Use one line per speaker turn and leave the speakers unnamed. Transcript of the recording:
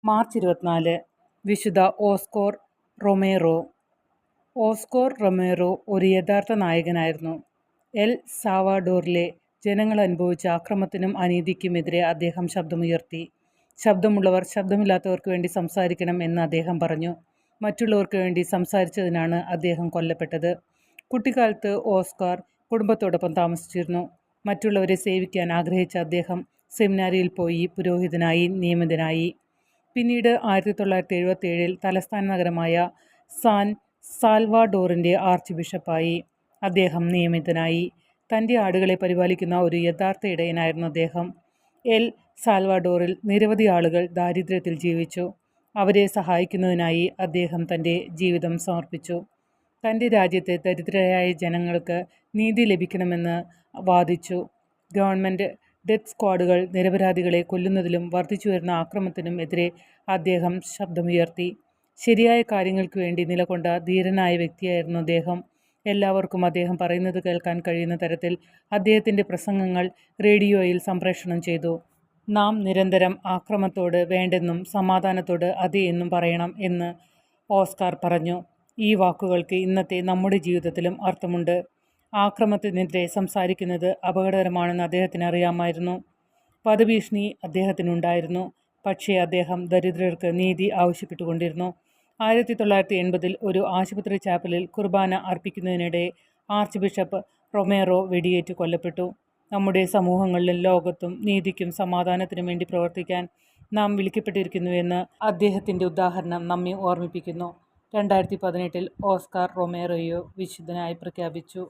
March 24 വിശുദ്ധ ഓസ്കോർ Romero. ഓസ്കോർ Romero ഒരു യഥാർത്ഥ നായകനായിരുന്നു. എൽ സാൽവഡോറിലെ ജനങ്ങൾ അനുഭവിച്ച അക്രമത്തിനും അനീതിക്കുമെതിരെ അദ്ദേഹം ശബ്ദമുയർത്തി. ശബ്ദമുള്ളവർ ശബ്ദമില്ലാത്തവർക്ക് വേണ്ടി സംസാരിക്കണം എന്ന് അദ്ദേഹം പറഞ്ഞു. മറ്റുള്ളവർക്ക് വേണ്ടി സംസാരിച്ചതിനാണ് അദ്ദേഹം കൊല്ലപ്പെട്ടത്. കുട്ടിക്കാലത്ത് ഓസ്കാർ കുടുംബത്തോടൊപ്പം താമസിച്ചിരുന്നു. മറ്റുള്ളവരെ സേവിക്കാൻ ആഗ്രഹിച്ച അദ്ദേഹം സെമിനാരിയിൽ പോയി പുരോഹിതനായി നിയമിതനായി. പിന്നീട് 1977 തലസ്ഥാന നഗരമായ സാൻ സാൽവാഡോറിൻ്റെ ആർച്ച് ബിഷപ്പായി അദ്ദേഹം നിയമിതനായി. തൻ്റെ ആടുകളെ പരിപാലിക്കുന്ന ഒരു യഥാർത്ഥ ഇടയനായിരുന്നു അദ്ദേഹം. എൽ സാൽവഡോറിൽ നിരവധി ആളുകൾ ദാരിദ്ര്യത്തിൽ ജീവിച്ചു. അവരെ സഹായിക്കുന്നതിനായി അദ്ദേഹം തൻ്റെ ജീവിതം സമർപ്പിച്ചു. തൻ്റെ രാജ്യത്തെ ദരിദ്രരായ ജനങ്ങൾക്ക് നീതി ലഭിക്കണമെന്ന് വാദിച്ചു. ഗവൺമെൻറ് ഡെത്ത് സ്ക്വാഡുകൾ നിരപരാധികളെ കൊല്ലുന്നതിലും വർദ്ധിച്ചുവരുന്ന ആക്രമണത്തിനും എതിരെ അദ്ദേഹം ശബ്ദമുയർത്തി. ശരിയായ കാര്യങ്ങൾക്ക് വേണ്ടി നിലകൊണ്ട ധീരനായ വ്യക്തിയായിരുന്നു അദ്ദേഹം. എല്ലാവർക്കും അദ്ദേഹം പറയുന്നത് കേൾക്കാൻ കഴിയുന്ന തരത്തിൽ അദ്ദേഹത്തിൻ്റെ പ്രസംഗങ്ങൾ റേഡിയോയിൽ സംപ്രേഷണം ചെയ്തു. നാം നിരന്തരം ആക്രമണത്തോട് വേണ്ടെന്നും സമാധാനത്തോട് അതെ എന്നും പറയണം എന്ന് ഓസ്കാർ പറഞ്ഞു. ഈ വാക്കുകൾക്ക് ഇന്നത്തെ നമ്മുടെ ജീവിതത്തിലും അർത്ഥമുണ്ട്. ആക്രമണത്തിനെതിരെ സംസാരിക്കുന്നത് അപകടകരമാണെന്ന് അദ്ദേഹത്തിന് അറിയാമായിരുന്നു. വധഭീഷണി അദ്ദേഹത്തിനുണ്ടായിരുന്നു. പക്ഷേ അദ്ദേഹം ദരിദ്രർക്ക് നീതി ആവശ്യപ്പെട്ടുകൊണ്ടിരുന്നു. 1980 ഒരു ആശുപത്രി ചാപ്പലിൽ കുർബാന അർപ്പിക്കുന്നതിനിടെ ആർച്ച് ബിഷപ്പ് റൊമേറോ വെടിയേറ്റ് കൊല്ലപ്പെട്ടു. നമ്മുടെ സമൂഹങ്ങളിലും ലോകത്തും നീതിക്കും സമാധാനത്തിനും വേണ്ടി പ്രവർത്തിക്കാൻ നാം വിളിക്കപ്പെട്ടിരിക്കുന്നുവെന്ന് അദ്ദേഹത്തിൻ്റെ ഉദാഹരണം നമ്മെ ഓർമ്മിപ്പിക്കുന്നു. 2018 ഓസ്കാർ റൊമേറോയെ വിശുദ്ധനായി പ്രഖ്യാപിച്ചു.